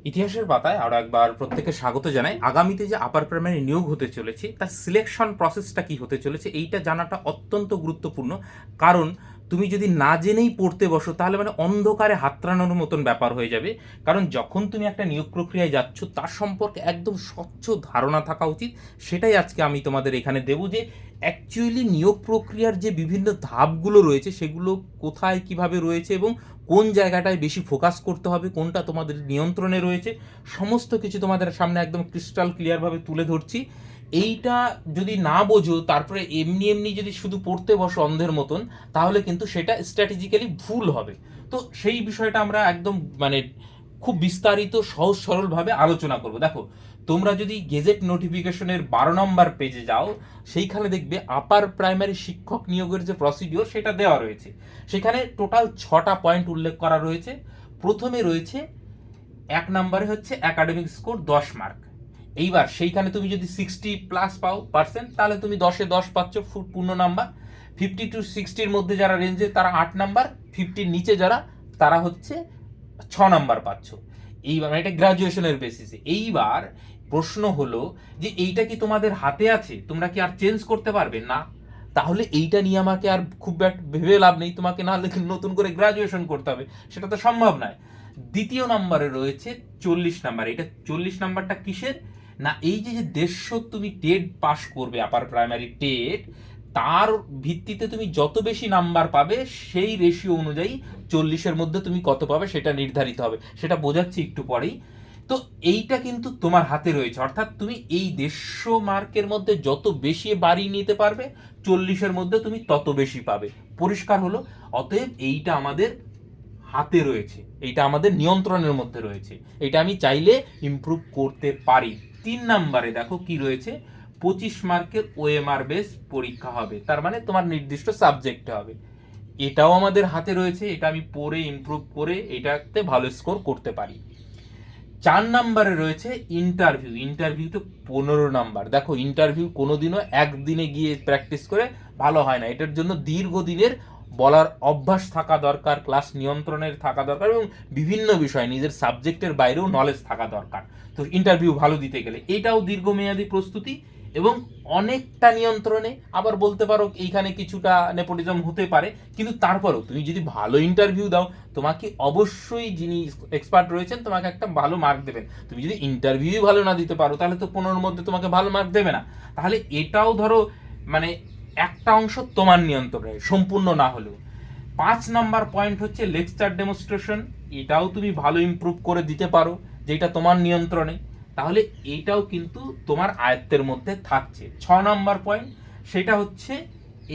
ইতিহাসের পাতায় আরও একবার প্রত্যেককে স্বাগত জানাই। আগামীতে যে আপার প্রাইমারি নিয়োগ হতে চলেছে তার সিলেকশন প্রসেসটা কি হতে চলেছে এইটা জানাটা অত্যন্ত গুরুত্বপূর্ণ। কারণ তুমি যদি না জেনেই পড়তে বসো তাহলে মানে অন্ধকারে হাতড়ানোর মতন ব্যাপার হয়ে যাবে। কারণ যখন তুমি একটা নিয়োগ প্রক্রিয়ায় যাচ্ছ তার সম্পর্কে একদম স্বচ্ছ ধারণা থাকা উচিত। সেটাই আজকে আমি তোমাদের এখানে দেবো যে অ্যাকচুয়ালি নিয়োগ প্রক্রিয়ার যে বিভিন্ন ধাপগুলো রয়েছে সেগুলো কোথায় কিভাবে রয়েছে এবং কোন জায়গাটায় বেশি ফোকাস করতে হবে, কোনটা তোমাদের নিয়ন্ত্রণে রয়েছে, সমস্ত কিছু তোমাদের সামনে একদম ক্রিস্টাল ক্লিয়ারভাবে তুলে ধরছি। এইটা যদি না বোঝো তারপরে এমনি এমনি যদি শুধু পড়তে বসো অন্ধের মতন, তাহলে কিন্তু সেটা স্ট্র্যাটেজিক্যালি ভুল হবে। তো সেই বিষয়টা আমরা একদম মানে খুব বিস্তারিত সহজ সরলভাবে আলোচনা করব। দেখো, তোমরা যদি গেজেট নোটিফিকেশনের 12 নম্বর পেজে যাও, সেইখানে দেখবে আপার প্রাইমারি শিক্ষক নিয়োগের যে প্রসিডিওর সেটা দেওয়া রয়েছে। সেখানে টোটাল 6টা পয়েন্ট উল্লেখ করা রয়েছে। প্রথমে রয়েছে 1 নম্বরে হচ্ছে একাডেমিক স্কোর 10 মার্ক। এইবার সেইখানে তুমি যদি 60+ পাও পার্সেন্ট তাহলে তুমি 10-এ 10 পাচ্ছ, পূর্ণ নাম্বার। 50 to 60-র মধ্যে যারা রেঞ্জে তারা 8 নাম্বার, 50-র নিচে যারা তারা হচ্ছে 6 নাম্বার পাচ্ছ। এইবার এটা গ্রাজুয়েশনের বেসিসে। এইবার প্রশ্ন হলো যে এইটা কি তোমাদের হাতে আছে? তোমরা কি আর চেঞ্জ করতে পারবে না? তাহলে এইটা নিয়ে আমাকে আর খুব ভেবে লাভ নেই। তোমাকে না হলে নতুন করে গ্রাজুয়েশন করতে হবে, সেটা তো সম্ভব নয়। দ্বিতীয় নম্বরে রয়েছে 40 নাম্বার। এটা 40 নাম্বারটা কিসের? না, এই যে যে দেড়শো তুমি টেট পাস করবে, আপার প্রাইমারি টেট, তার ভিত্তিতে তুমি যত বেশি নাম্বার পাবে সেই রেশিও অনুযায়ী 40-এর মধ্যে তুমি কত পাবে সেটা নির্ধারিত হবে। সেটা বোঝাচ্ছি একটু পরেই। তো এইটা কিন্তু তোমার হাতে রয়েছে, অর্থাৎ তুমি এই 150 মার্কের মধ্যে যত বেশি বাড়িয়ে নিতে পারবে 40-এর মধ্যে তুমি তত বেশি পাবে। পরিষ্কার হলো? অতএব এইটা আমাদের হাতে রয়েছে, এইটা আমাদের নিয়ন্ত্রণের মধ্যে রয়েছে। এটা আমি চাইলে ইমপ্রুভ করতে পারি। 3 নম্বরে দেখো কি রয়েছে, 25 মার্কের ওএমআর বেস পরীক্ষা হবে, তার মানে তোমার নির্দিষ্ট সাবজেক্টে হবে। এটাও আমাদের হাতে রয়েছে, এটা আমি পড়ে ইমপ্রুভ করে এটাতে ভালো স্কোর করতে পারি। 4 নম্বরে রয়েছে ইন্টারভিউ। ইন্টারভিউতে 15 নাম্বার। দেখো, ইন্টারভিউ কোনোদিনও একদিনে গিয়ে প্র্যাকটিস করে ভালো হয় না। এটার জন্য দীর্ঘদিনের বলার অভ্যাস থাকা দরকার, ক্লাস নিয়ন্ত্রণের থাকা দরকার এবং বিভিন্ন বিষয় নিজের সাবজেক্টের বাইরেও নলেজ থাকা দরকার। তো ইন্টারভিউ ভালো দিতে গেলে এটাও দীর্ঘমেয়াদী প্রস্তুতি এবং অনেকটা নিয়ন্ত্রণে। আবার বলতে পারো এইখানে কিছুটা নেপোটিজম হতে পারে, কিন্তু তারপরেও তুমি যদি ভালো ইন্টারভিউ দাও তোমাকে অবশ্যই যিনি এক্সপার্ট রয়েছেন তোমাকে একটা ভালো মার্ক দেবেন। তুমি যদি ইন্টারভিউ ভালো না দিতে পারো তাহলে তো 15-র মধ্যে তোমাকে ভালো মার্ক দেবে না। তাহলে এটাও ধরো মানে একটা অংশ তোমার নিয়ন্ত্রণে, সম্পূর্ণ না হলেও। 5 নাম্বার পয়েন্ট হচ্ছে লেকচার ডেমনস্ট্রেশন। এটাও তুমি ভালো ইমপ্রুভ করে দিতে পারো, যেটা তোমার নিয়ন্ত্রণে, তাহলে এইটাও কিন্তু তোমার আয়ত্তের মধ্যে থাকছে। 6 নাম্বার পয়েন্ট সেটা হচ্ছে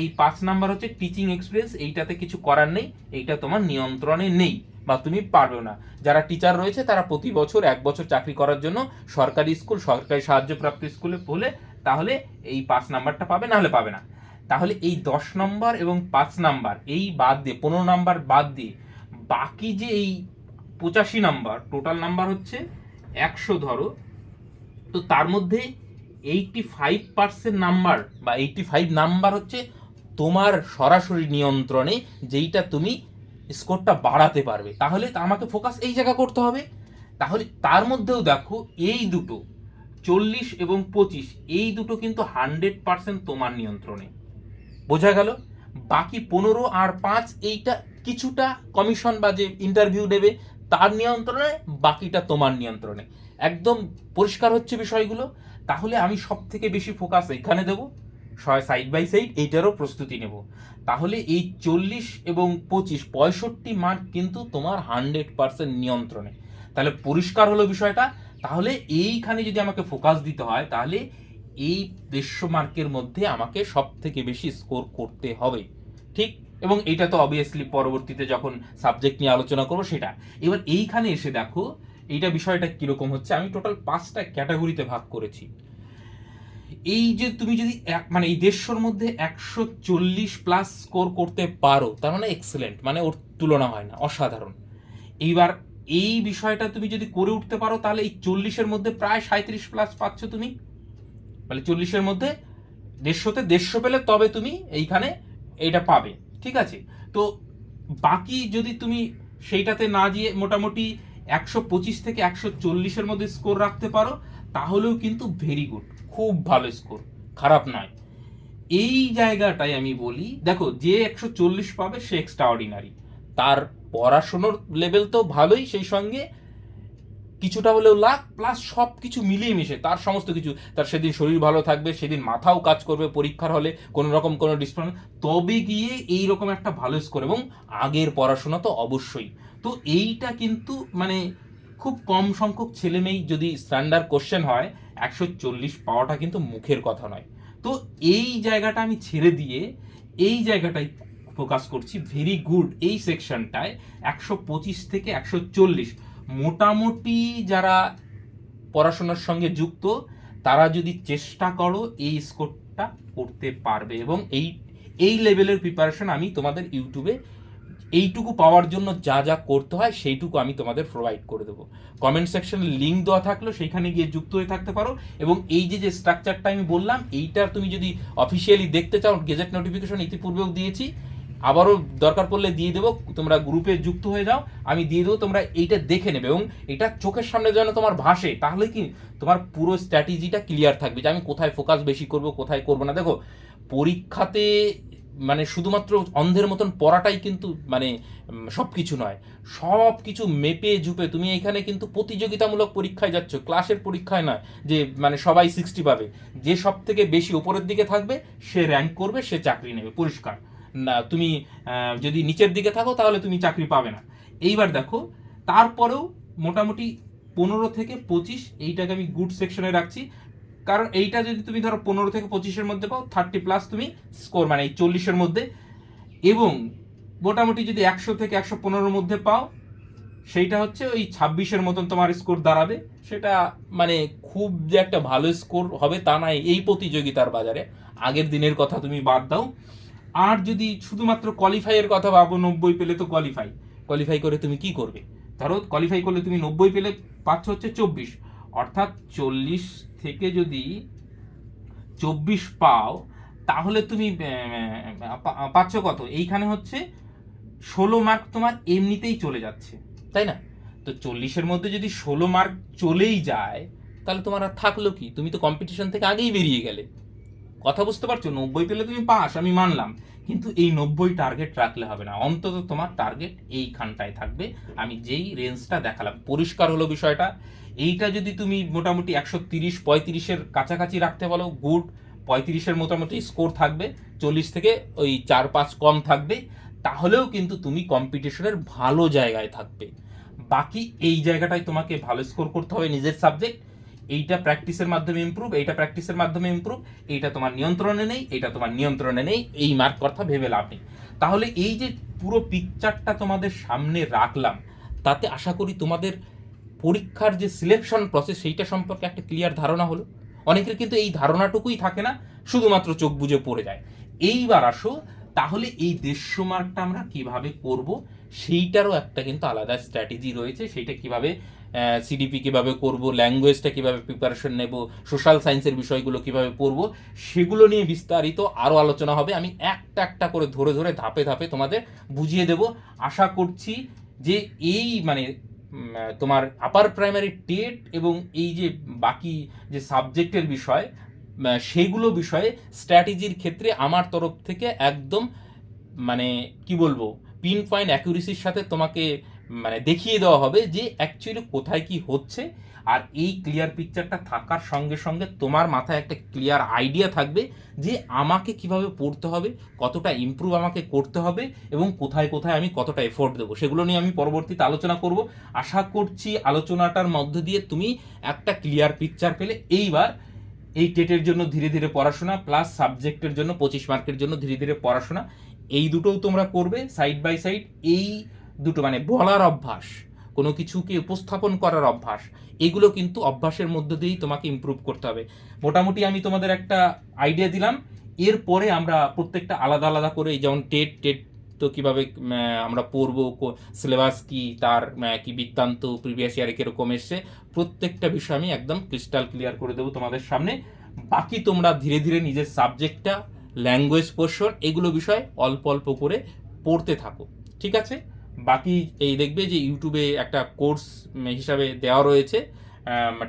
এই 5 নাম্বার হচ্ছে টিচিং এক্সপিরিয়েন্স। এইটাতে কিছু করার নেই, এইটা তোমার নিয়ন্ত্রণে নেই বা তুমি পারবে না। যারা টিচার রয়েছে তারা প্রতি বছর 1 বছর চাকরি করার জন্য সরকারি স্কুল, সরকারি সাহায্যপ্রাপ্ত স্কুলে বলে তাহলে এই 5 নাম্বারটা পাবে, নাহলে পাবে না। তাহলে এই 10 নম্বর এবং 5 নাম্বার এই বাদ দিয়ে, 15 নাম্বার বাদ দিয়ে বাকি যে এই 85 নাম্বার, টোটাল নাম্বার হচ্ছে 100 ধরো, তো তার মধ্যে 85% নাম্বার বা 85 নাম্বার হচ্ছে তোমার সরাসরি নিয়ন্ত্রণে, যেইটা তুমি স্কোরটা বাড়াতে পারবে। তাহলে আমাকে ফোকাস এই জায়গা করতে হবে। তাহলে তার মধ্যেও দেখো এই দুটো 40 এবং 25, এই দুটো কিন্তু 100% তোমার নিয়ন্ত্রণে। বোঝা গেল? বাকি 15 আর 5 এইটা কিছুটা কমিশন বা যে ইন্টারভিউ নেবে তার নিয়ন্ত্রণে, বাকিটা তোমার নিয়ন্ত্রণে। একদম পরিষ্কার হচ্ছে বিষয়গুলো? তাহলে আমি সব থেকে বেশি ফোকাস এখানে দেবো, সাইড বাই সাইড এইটারও প্রস্তুতি নেব। তাহলে এই 40 এবং 25, 65 মার্ক কিন্তু তোমার 100% নিয়ন্ত্রণে। তাহলে পরিষ্কার হলো বিষয়টা? তাহলে এইখানে যদি আমাকে ফোকাস দিতে হয় তাহলে এই 150 মার্কের মধ্যে আমাকে সব থেকে বেশি স্কোর করতে হবে, ঠিক? এবং এইটা তো অবভিয়াসলি পরবর্তীতে যখন সাবজেক্ট নিয়ে আলোচনা করবো সেটা। এবার এইখানে এসে দেখো এইটা বিষয়টা কিরকম হচ্ছে। আমি টোটাল 5টা ক্যাটাগরিতে ভাগ করেছি। এই যে তুমি যদি মানে এই 150-র মধ্যে 140+ স্কোর করতে পারো তার মানে এক্সেলেন্ট, মানে ওর তুলনা হয় না, অসাধারণ। এইবার এই বিষয়টা তুমি যদি করে উঠতে পারো তাহলে এই 40-এর মধ্যে প্রায় 37+ পাচ্ছ তুমি। মানে 40-এর মধ্যে 150-তে 150 পেলে তবে তুমি এইখানে এইটা পাবে, ঠিক আছে? তো বাকি যদি তুমি সেইটাতে না দিয়ে মোটামুটি 125 থেকে 140-এর মধ্যে স্কোর রাখতে পারো, তাহলেও কিন্তু ভেরি গুড, খুব ভালো স্কোর, খারাপ নয়। এই জায়গাটাই আমি বলি, দেখো যে 140 পাবে সে এক্সট্রা অর্ডিনারি, তার পড়াশোনার লেভেল তো ভালোই, সেই সঙ্গে কিছুটা হলেও লাক, প্লাস সব কিছু মিলিয়ে মিশে তার সমস্ত কিছু, তার সেদিন শরীর ভালো থাকবে, সেদিন মাথাও কাজ করবে পরীক্ষার হলে, কোনো রকম কোনো ডিসপ্লেন, তবে গিয়ে এইরকম একটা ভালো স্কোর, এবং আগের পড়াশোনা তো অবশ্যই। তো এইটা কিন্তু মানে খুব কম সংখ্যক ছেলেমেয়েই, যদি স্ট্যান্ডার্ড কোশ্চেন হয় 140 পাওয়াটা কিন্তু মুখের কথা নয়। তো এই জায়গাটা আমি ছেড়ে দিয়ে এই জায়গাটাই ফোকাস করছি, ভেরি গুড এই সেকশনটায় 125 থেকে 140 মোটামুটি যারা পড়াশোনার সঙ্গে যুক্ত, তারা যদি চেষ্টা করো এই স্কোরটা করতে পারবে। এবং এই লেভেলের প্রিপারেশন আমি তোমাদের ইউটিউবে এইটুকু পাওয়ার জন্য যা যা করতে হয় সেইটুকু আমি তোমাদের প্রোভাইড করে দেবো। কমেন্ট সেকশনে লিঙ্ক দেওয়া থাকলো, সেইখানে গিয়ে যুক্ত হয়ে থাকতে পারো। এবং এই যে স্ট্রাকচারটা আমি বললাম, এইটার তুমি যদি অফিসিয়ালি দেখতে চাও, গেজেট নোটিফিকেশন ইতিপূর্বেও দিয়েছি, আবারও দরকার পড়লে দিয়ে দেবো, তোমরা গ্রুপে যুক্ত হয়ে যাও, আমি দিয়ে দেবো, তোমরা এইটা দেখে নেবে। এবং এটা চোখের সামনে যেন তোমার ভাসে, তাহলে কি তোমার পুরো স্ট্র্যাটেজিটা ক্লিয়ার থাকবে যে আমি কোথায় ফোকাস বেশি করব, কোথায় করবো না। দেখো পরীক্ষাতে মানে শুধুমাত্র অন্ধের মতন পড়াটাই কিন্তু মানে সব কিছু নয়, সব কিছু মেপে ঝুপে তুমি এখানে কিন্তু প্রতিযোগিতামূলক পরীক্ষায় যাচ্ছ, ক্লাসের পরীক্ষায় নয় যে মানে সবাই 60 পাবে। যে সব থেকে বেশি ওপরের দিকে থাকবে সে র্যাঙ্ক করবে, সে চাকরি নেবে, পরিষ্কার। না তুমি যদি নিচের দিকে থাকো তাহলে তুমি চাকরি পাবে না। এইবার দেখো, তারপরেও মোটামুটি 15 থেকে 25 এইটাকে আমি গুড সেকশনে রাখছি, কারণ এইটা যদি তুমি ধরো 15 থেকে 25-এর মধ্যে পাও, 30+ তুমি স্কোর, মানে এই 40-এর মধ্যে। এবং মোটামুটি যদি 100 থেকে 115-এর মধ্যে পাও, সেইটা হচ্ছে ওই 26-এর মতন তোমার স্কোর দাঁড়াবে। সেটা মানে খুব যে একটা ভালো স্কোর হবে তা নয় এই প্রতিযোগিতার বাজারে, আগের দিনের কথা তুমি বাদ দাও। আর যদি শুধুমাত্র কোয়ালিফাইয়ের কথা ভাবো, 90 পেলে তো কোয়ালিফাই করে তুমি কি করবে? ধরো কোয়ালিফাই করলে তুমি 90 পেলে, পাচ্ছ হচ্ছে 24, অর্থাৎ 40 থেকে যদি 24 পাও, তাহলে তুমি পাচ্ছ কত? এইখানে হচ্ছে 16 মার্ক তোমার এমনিতেই চলে যাচ্ছে, তাই না? তো 40-এর মধ্যে যদি 16 মার্ক চলেই যায়, তাহলে তোমার আর থাকলো কি? তুমি তো কম্পিটিশন থেকে আগেই বেরিয়ে গেলে। কথা বুঝতে পারছো? 90 পেলে তুমি পাস, আমি মানলাম, কিন্তু এই 90 টার্গেট রাখলে হবে না, অন্তত তোমার টার্গেট এইখানটায় থাকবে। আমি যেই রেঞ্জটা দেখালাম, পরিষ্কার হলো বিষয়টা? এইটা যদি তুমি মোটামুটি 130-35-এর কাছাকাছি রাখতে বলো, গুড। 35-এর মোটামুটি স্কোর থাকবে, 40 থেকে ওই 4-5 কম থাকবে, তাহলেও কিন্তু তুমি কম্পিটিশনের ভালো জায়গায় থাকবে। বাকি এই জায়গাটায় তোমাকে ভালো স্কোর করতে হবে নিজের সাবজেক্ট, এইটা প্র্যাকটিসের মাধ্যমে ইমপ্রুভ, এইটা প্র্যাকটিসের মাধ্যমে ইমপ্রুভ, এইটা তোমার নিয়ন্ত্রণে নেই, এইটা তোমার নিয়ন্ত্রণে নেই, এই মার্ক কথা ভেবে লাভ নেই। তাহলে এই যে পুরো পিকচারটা তোমাদের সামনে রাখলাম, তাতে আশা করি তোমাদের পরীক্ষার যে সিলেকশন প্রসেস সেইটা সম্পর্কে একটা ক্লিয়ার ধারণা হলো। অনেকের কিন্তু এই ধারণাটুকুই থাকে না, শুধুমাত্র চোখ বুজে পড়ে যায়। এইবার আসো, তাহলে এই 150 মার্কটা আমরা কিভাবে করব, সেইটারও একটা কিন্তু আলাদা স্ট্র্যাটেজি রয়েছে। সেইটা কিভাবে সিডিপি কিভাবে করব, ল্যাঙ্গুয়েজটা কিভাবে প্রিপারেশন নেব, সোশ্যাল সায়েন্সের বিষয়গুলো কিভাবে পড়ব, সেগুলো নিয়ে বিস্তারিত আরও আলোচনা হবে। আমি একটা একটা করে ধরে ধরে ধাপে ধাপে তোমাদের বুঝিয়ে দেব। আশা করছি যে এই মানে তোমার আপার প্রাইমারি টেট এবং এই যে বাকি যে সাবজেক্টের বিষয়, সেইগুলো বিষয়ে স্ট্র্যাটেজির ক্ষেত্রে আমার তরফ থেকে একদম মানে কি বলবো, পিন পয়েন্ট অ্যাকুরেসির সাথে তোমাকে মানে দেখিয়ে দেওয়া হবে যে অ্যাকচুয়ালি কোথায় কি হচ্ছে। আর এই ক্লিয়ার পিকচারটা থাকার সঙ্গে সঙ্গে তোমার মাথায় একটা ক্লিয়ার আইডিয়া থাকবে যে আমাকে কিভাবে পড়তে হবে, কতটা ইমপ্রুভ আমাকে করতে হবে, এবং কোথায় কোথায় আমি কতটা এফোর্ট দেবো, সেগুলো নিয়ে আমি পরবর্তীতে আলোচনা করব। আশা করছি আলোচনাটার মধ্য দিয়ে তুমি একটা ক্লিয়ার পিকচার পেলে। এইবার এই টেটের জন্য ধীরে ধীরে পড়াশোনা, প্লাস সাবজেক্টের জন্য 25 মার্কের জন্য ধীরে ধীরে পড়াশোনা, এই দুটোও তোমরা করবে সাইড বাই সাইড। এই দুটো মানে বলার অভ্যাস, কোনো কিছুকে উপস্থাপন করার অভ্যাস, এগুলো কিন্তু অভ্যাসের মধ্য দিয়েই তোমাকে ইমপ্রুভ করতে হবে। মোটামুটি আমি তোমাদের একটা আইডিয়া দিলাম, এরপরে আমরা প্রত্যেকটা আলাদা আলাদা করে, যেমন টেট তো কীভাবে আমরা পড়বো, সিলেবাস কি, তার কি বৃত্তান্ত, প্রিভিয়াস ইয়ারে কীরকম এসছে, প্রত্যেকটা বিষয় আমি একদম ক্রিস্টাল ক্লিয়ার করে দেবো তোমাদের সামনে। বাকি তোমরা ধীরে ধীরে নিজের সাবজেক্টটা, ল্যাঙ্গুয়েজ পোর্শন, এগুলো বিষয় অল্প অল্প করে পড়তে থাকো, ঠিক আছে? বাকি এই দেখবে যে ইউটিউবে একটা কোর্স হিসাবে দেওয়া রয়েছে,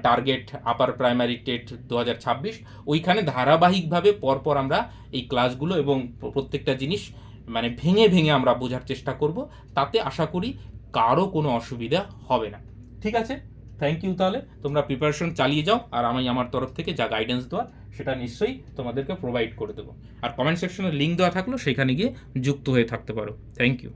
টার্গেট আপার প্রাইমারি টেট 2026। ওইখানে ধারাবাহিকভাবে পরপর আমরা এই ক্লাসগুলো এবং প্রত্যেকটা জিনিস মানে ভেঙে ভেঙে আমরা বোঝার চেষ্টা করব, তাতে আশা করি কারো কোনো অসুবিধা হবে না। ঠিক আছে, থ্যাংক ইউ। তাহলে তোমরা প্রিপারেশন চালিয়ে যাও, আর আমি আমার তরফ থেকে যা গাইডেন্স দেওয়ার সেটা নিশ্চয়ই তোমাদেরকে প্রোভাইড করে দেবো। আর কমেন্ট সেকশনে লিঙ্ক দেওয়া থাকলো, সেখানে গিয়ে যুক্ত হয়ে থাকতে পারো। Thank you.